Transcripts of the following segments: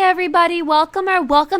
everybody, welcome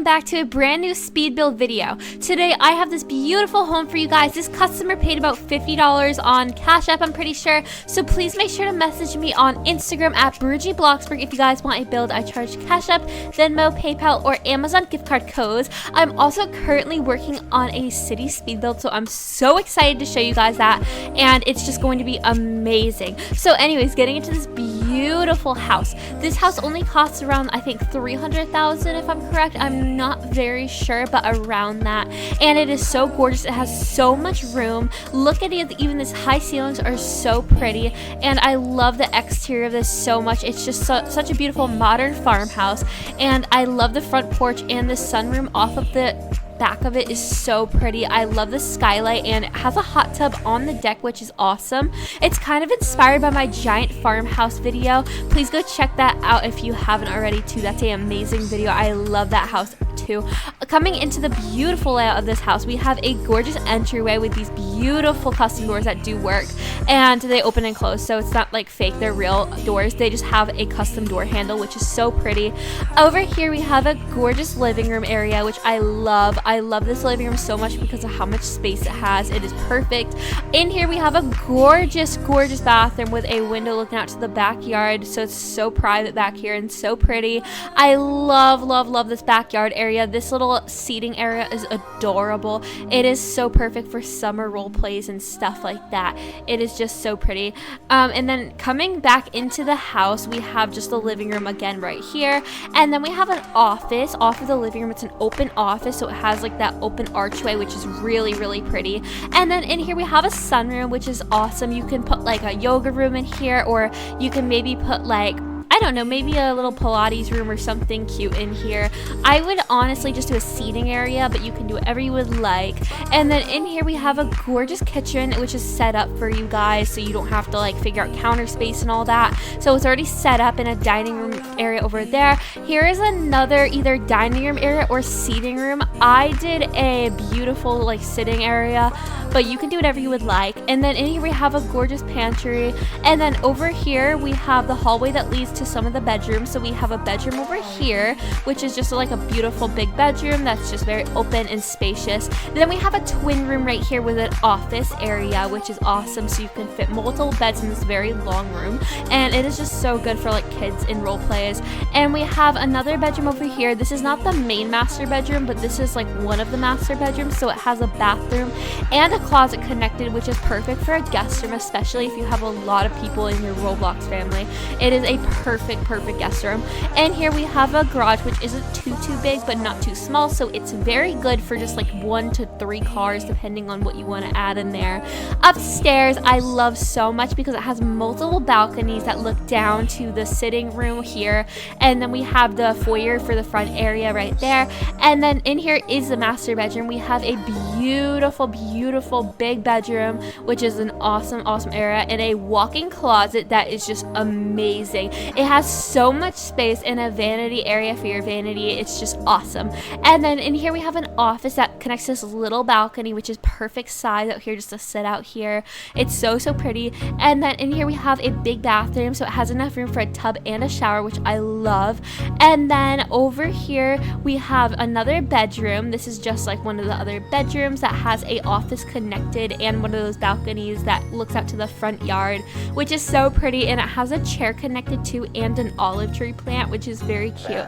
back to a brand new speed build video. Today I have this beautiful home for you guys. This customer paid about $50 on Cash App, I'm pretty sure, so please make sure to message me on Instagram at BLOXBURG if you guys want a build. I charge Cash App, Venmo, PayPal, or Amazon gift card codes. I'm also currently working on a city speed build, so I'm so excited to show you guys that, and it's just going to be amazing. So anyways, getting into this beautiful house. This house only costs around, I think, $300,000 if I'm correct. I'm not very sure, but around that. And it is so gorgeous. It has so much room. Look at it. Even these high ceilings are so pretty, and I love the exterior of this so much. It's just such a beautiful modern farmhouse, and I love the front porch, and the sunroom off of the back of it is so pretty. I love the skylight, and it has a hot tub on the deck, which is awesome. It's kind of inspired by my giant farmhouse video. Please go check that out if you haven't already too. That's an amazing video. I love that house too. Coming into the beautiful layout of this house, we have a gorgeous entryway with these beautiful custom doors that do work, and they open and close, so it's not like fake, they're real doors. They just have a custom door handle, which is so pretty. Over here we have a gorgeous living room area, which I love. I love this living room so much because of how much space it has. It is perfect. In here we have a gorgeous bathroom with a window looking out to the backyard, so it's so private back here and so pretty. I love this backyard area. This little seating area is adorable. It is so perfect for summer role plays and stuff like that. It is just so pretty. And then coming back into the house, we have just the living room again right here, and then we have an office off of the living room. It's an open office, so it has like that open archway, which is really pretty. And then in here we have a sunroom, which is awesome. You can put like a yoga room in here, or you can maybe put like, I don't know, maybe a little Pilates room or something cute in here. I would honestly just do a seating area, but you can do whatever you would like. And then in here we have a gorgeous kitchen, which is set up for you guys, so you don't have to like figure out counter space and all that. So it's already set up in a dining room area over there. Here is another either dining room area or seating room. I did a beautiful like sitting area, but you can do whatever you would like. And then in here we have a gorgeous pantry, and then over here we have the hallway that leads to some of the bedrooms. So we have a bedroom over here, which is just like a beautiful big bedroom that's just very open and spacious. Then we have a twin room right here with an office area, which is awesome, so you can fit multiple beds in this very long room, and it is just so good for like kids in role plays. And we have another bedroom over here. This is not the main master bedroom, but this is like one of the master bedrooms, so it has a bathroom and a closet connected, which is perfect for a guest room, especially if you have a lot of people in your Roblox family. It is a perfect guest room. And here we have a garage, which isn't too big but not too small, so it's very good for just like 1 to 3 cars depending on what you want to add in there. Upstairs I love so much because it has multiple balconies that look down to the sitting room here, and then we have the foyer for the front area right there. And then in here is the master bedroom. We have a beautiful big bedroom, which is an awesome area, and a walk-in closet that is just amazing. It has so much space and a vanity area for your vanity. It's just awesome. And then in here we have an office that connects to this little balcony, which is perfect size out here just to sit out here. It's so pretty. And then in here we have a big bathroom, so it has enough room for a tub and a shower, which I love. And then over here we have another bedroom. This is just like one of the other bedrooms that has a office connected and one of those balconies that looks out to the front yard, which is so pretty. And it has a chair connected to and an olive tree plant, which is very cute.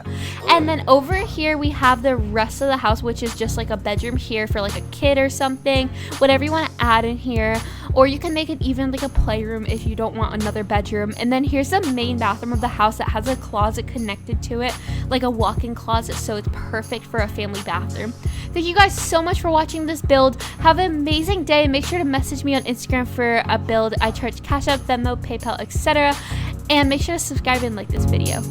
And then over here we have the rest of the house, which is just like a bedroom here for like a kid or something, whatever you want to add in here. Or you can make it even like a playroom if you don't want another bedroom. And then here's the main bathroom of the house that has a closet connected to it, like a walk-in closet, so it's perfect for a family bathroom. Thank you guys so much for watching this build. Have an amazing day. Make sure to message me on Instagram for a build. I charge Cash App, Venmo, PayPal, etc. And make sure to subscribe and like this video.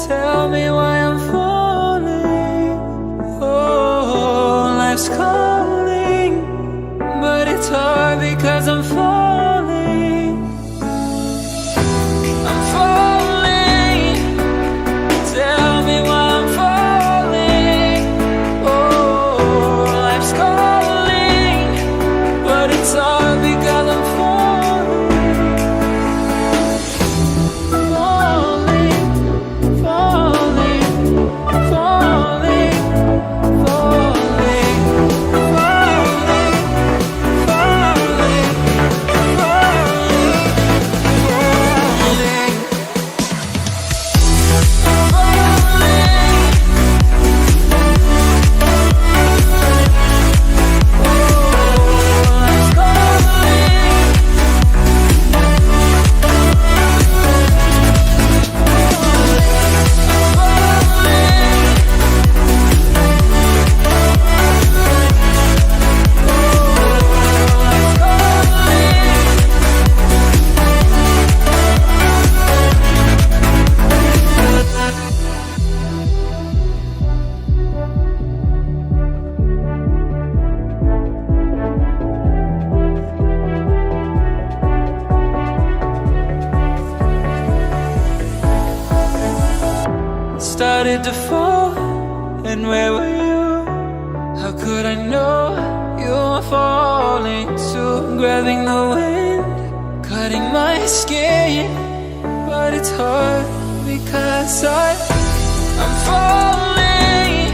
Tell me why I'm falling. Oh, life's calling, but it's hard because I'm falling. I'm falling. Tell me why I'm falling. Oh, life's calling, but it's hard because I'm falling. Started to fall, and where were you? How could I know you were falling too? Grabbing the wind, cutting my skin, but it's hard because I'm falling.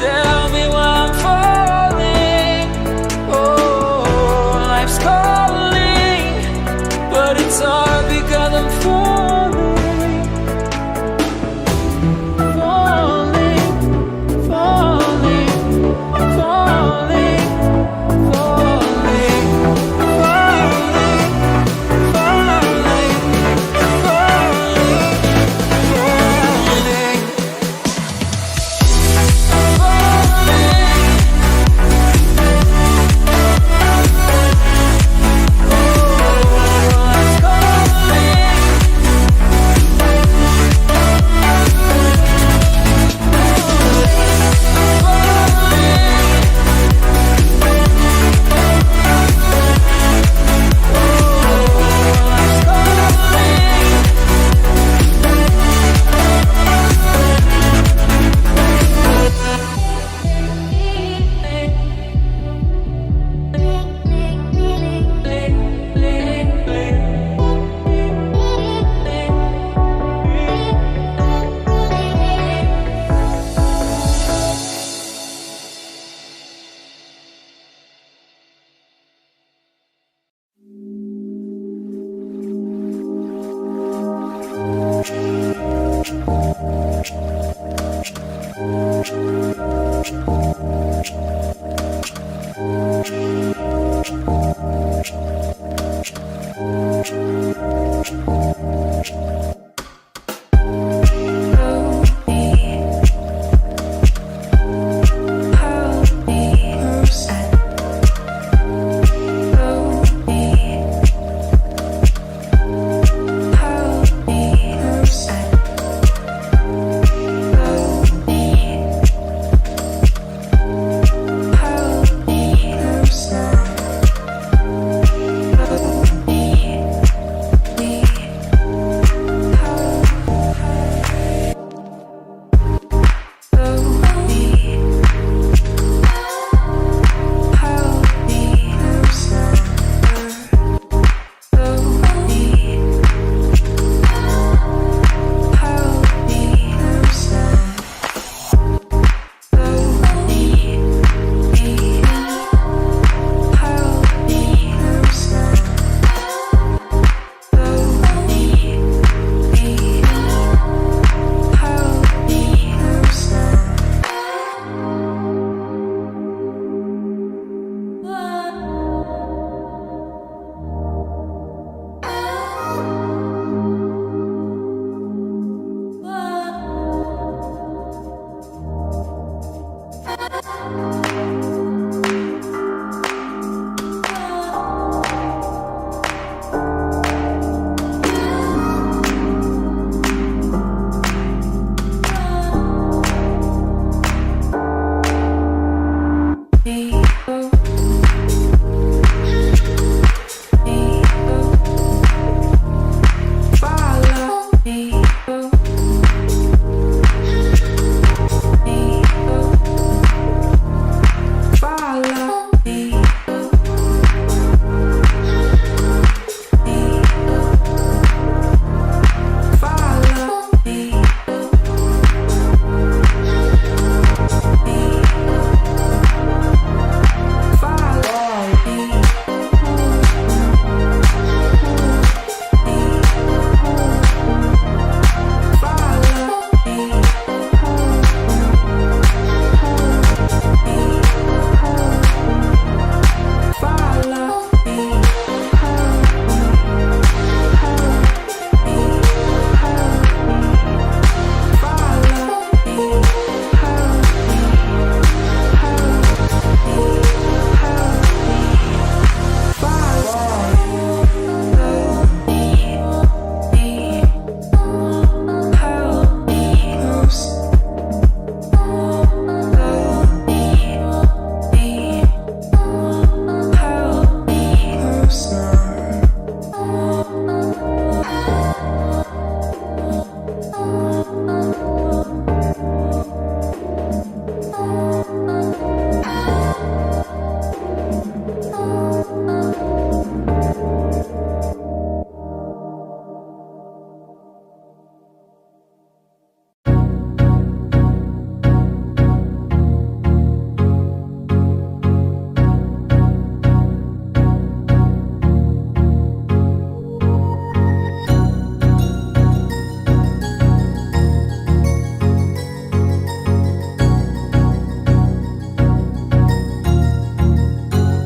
Tell me why I'm falling. Oh, life's calling, but it's hard because I'm falling.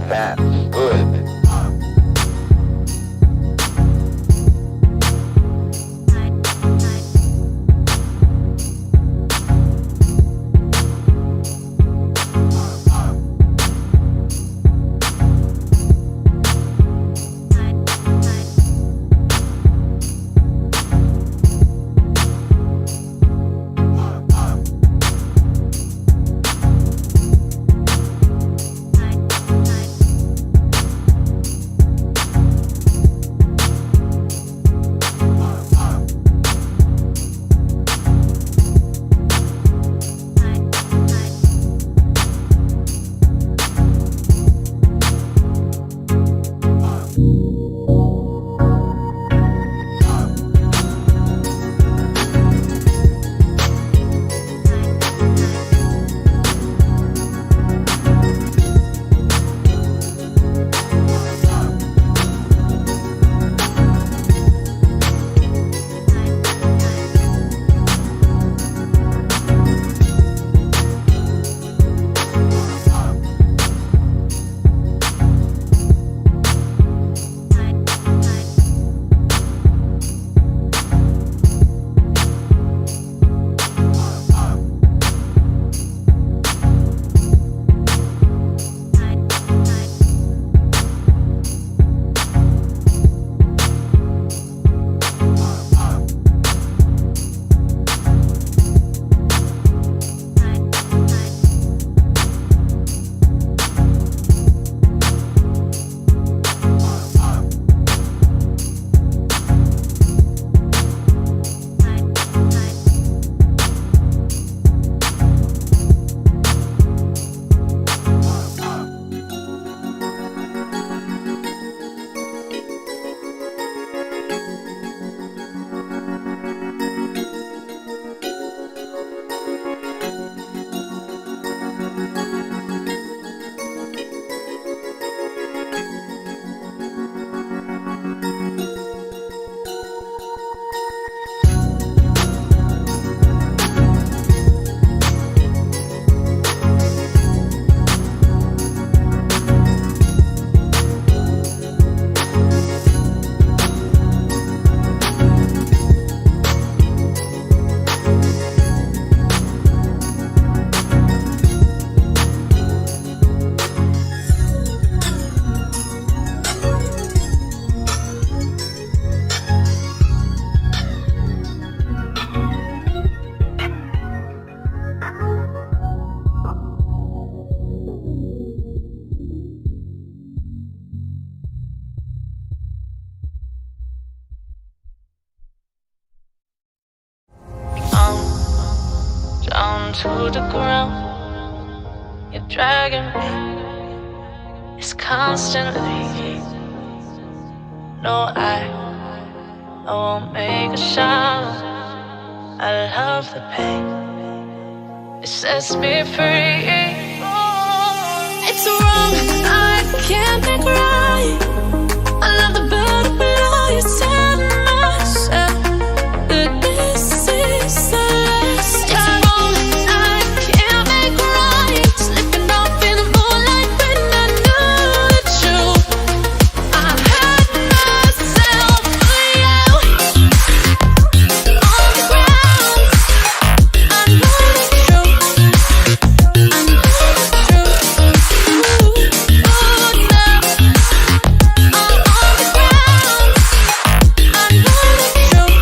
That's good. Down to the ground, you're dragging me. It's constantly. No, I won't make a sound. I love the pain. It sets me free. It's wrong, I can't make right. I love the bird below. You said myself that this is the last time. It's wrong, I can't make right. Slipping off in the moonlight when I knew the truth. I had myself for you. On the ground, I know the truth. I know the truth. Ooh, now I'm on the ground. I know the truth.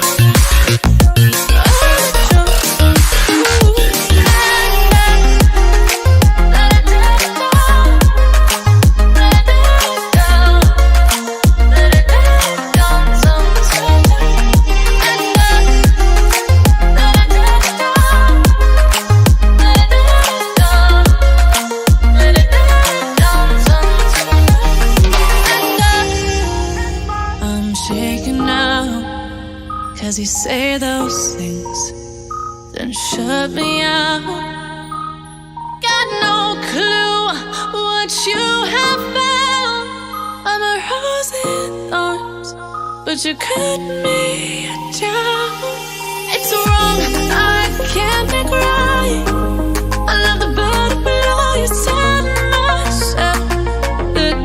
I'm shaking now, 'cause you say those things, then shut me out. Got no clue what you have found. I'm a rose in thorns, but you cut me down. It's wrong, I can't make right. I love the bird below. You said myself that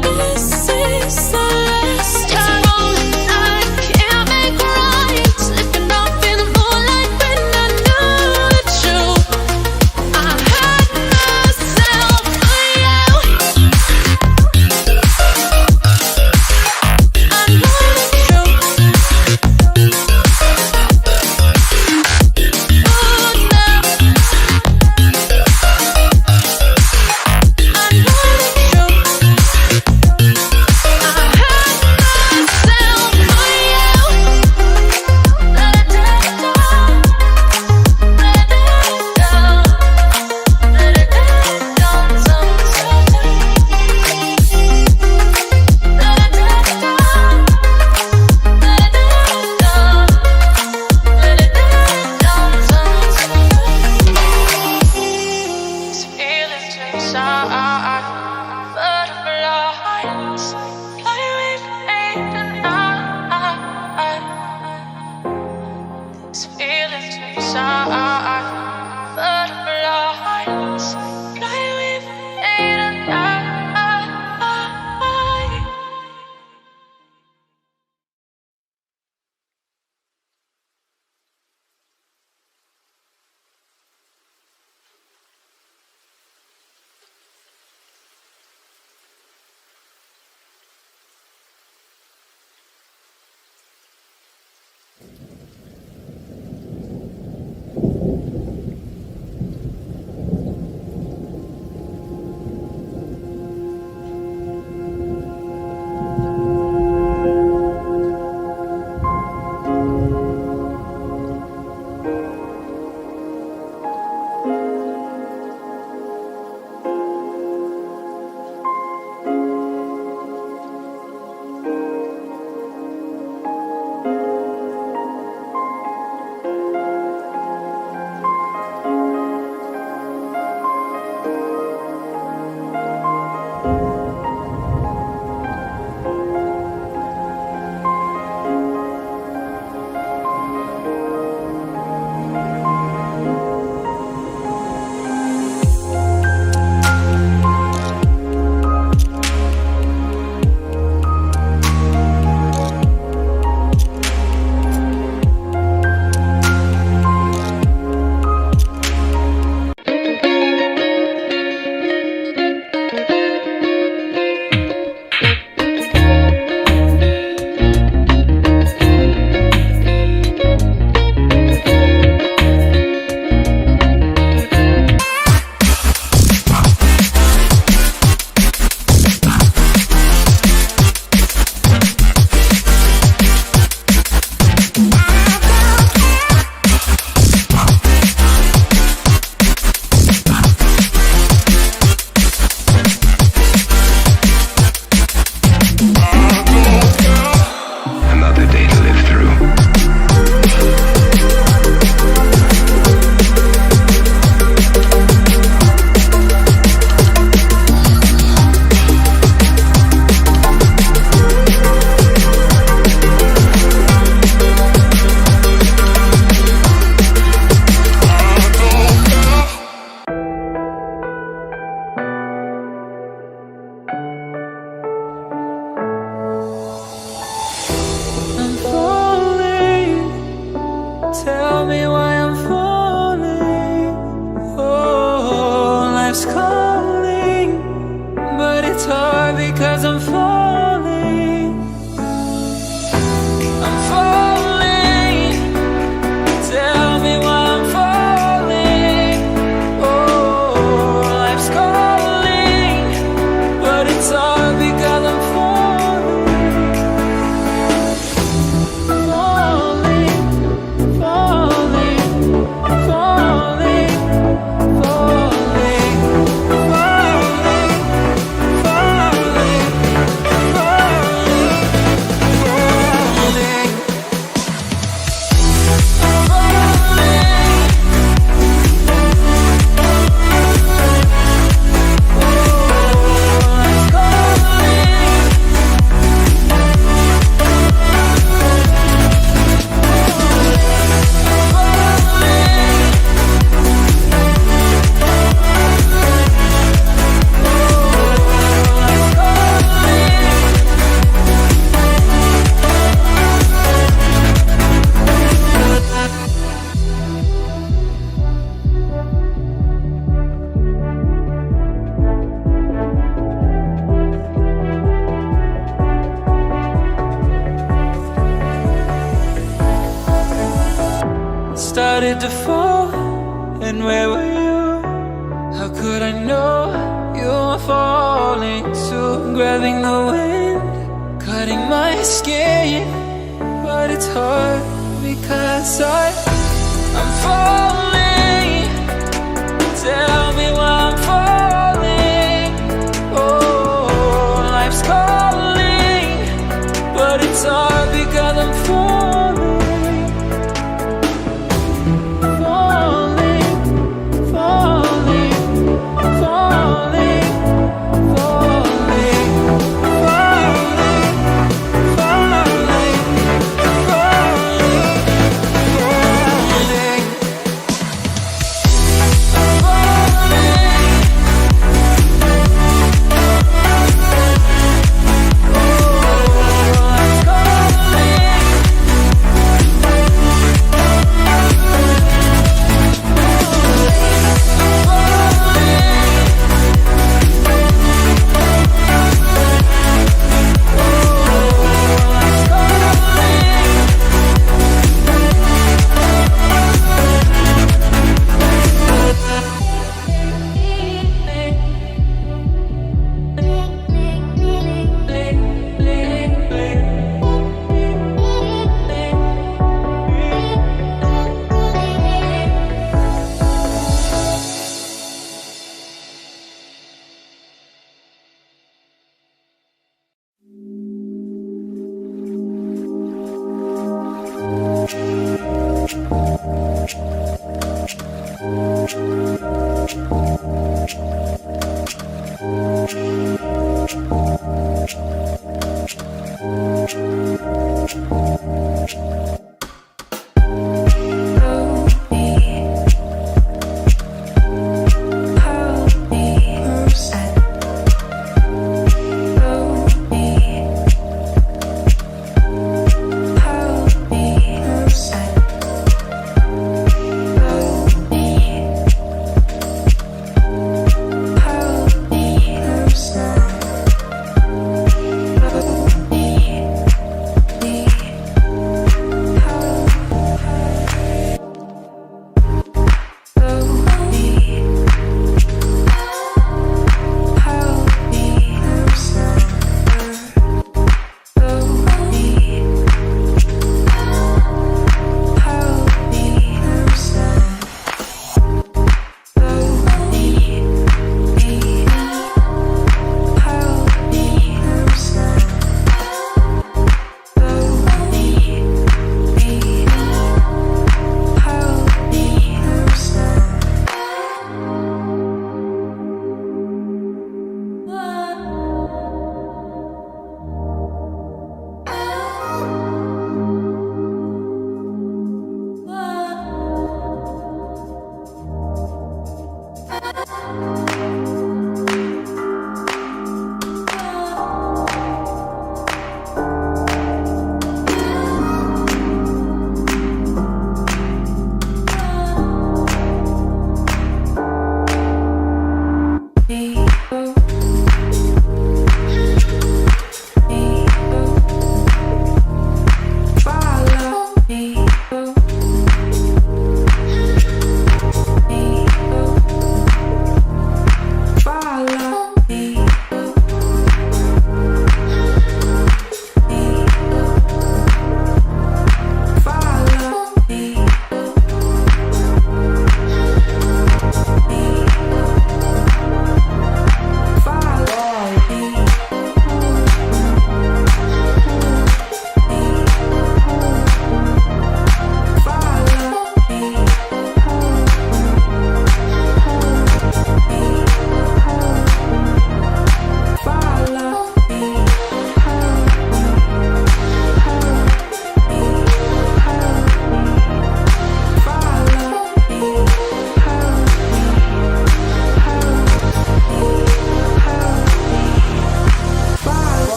started to fall, and where were you? How could I know you were falling too? Grabbing the wind, cutting my skin, but it's hard because I'm falling. Tell me why I'm falling. Oh, life's calling, but it's hard because I'm falling. Falling, falling, falling, falling, falling, falling,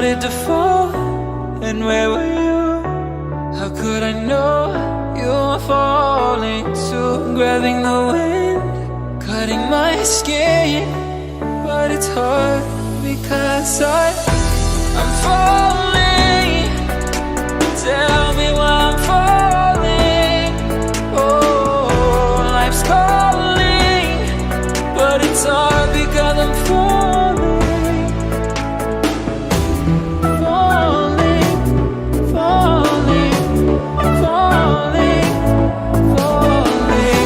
started to fall, and where were you? How could I know you were falling too? Grabbing the wind, cutting my skin, but it's hard because I'm falling. Tell me why I'm falling. Oh, life's calling, but it's hard because I'm falling. Falling, falling, falling, falling, falling,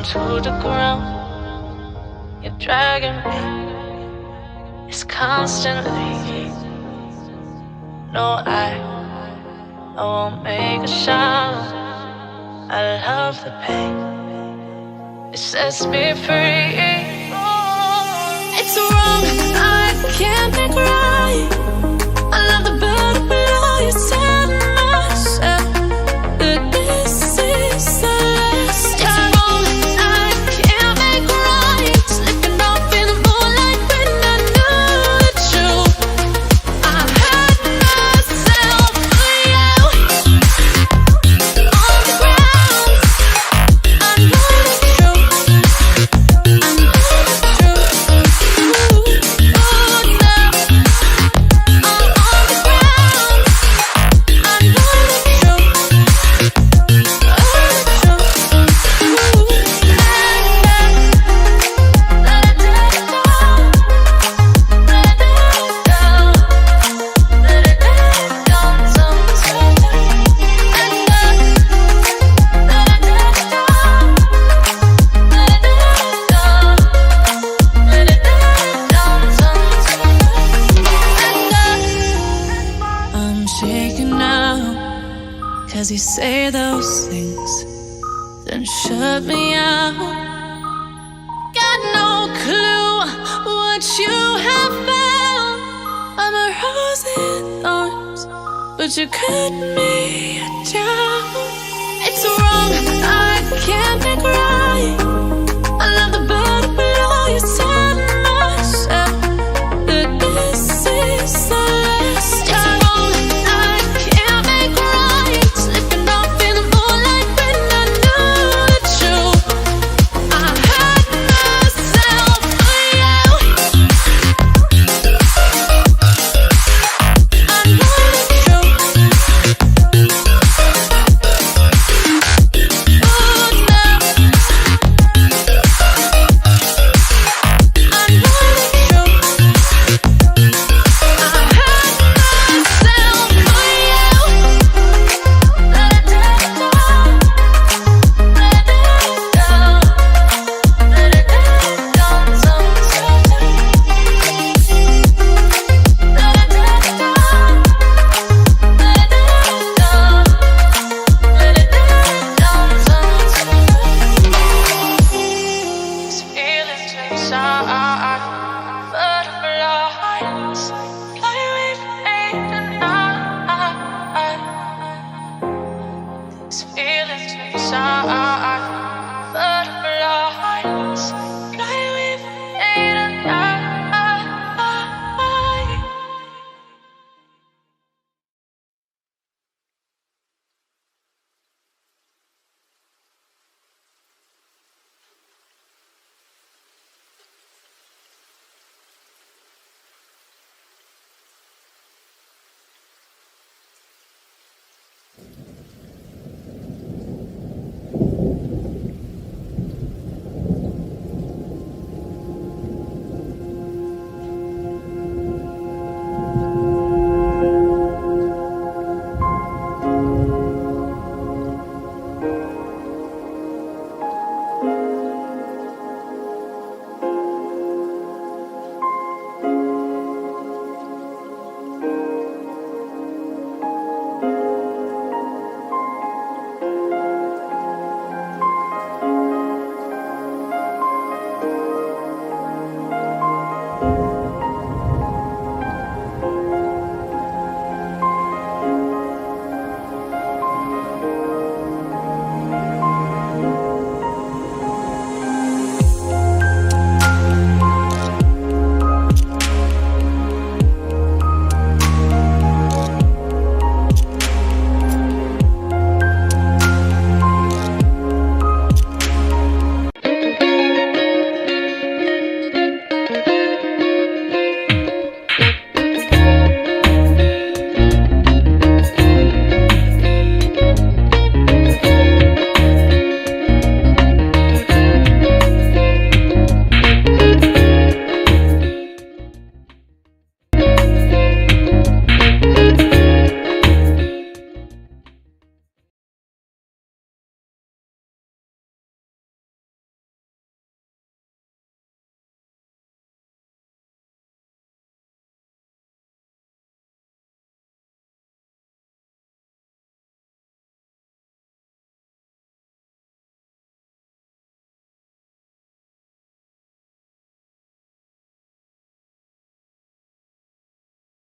to the ground. You're dragging me. It's constantly. No, I won't make a sound. I love the pain. It sets me free. It's wrong, I can't make right. I love the bird below. You tell myself that this is the last time. It's wrong, I can't make right. Slipping off in the moonlight when I knew the truth. I hurt myself for you. On the ground, I know the truth. I know the truth. I'm shaking now, 'cause you say those things, then shut me out. Got no clue what you have found. I'm a rose in thorns, but you cut me down. It's wrong, I can't make right.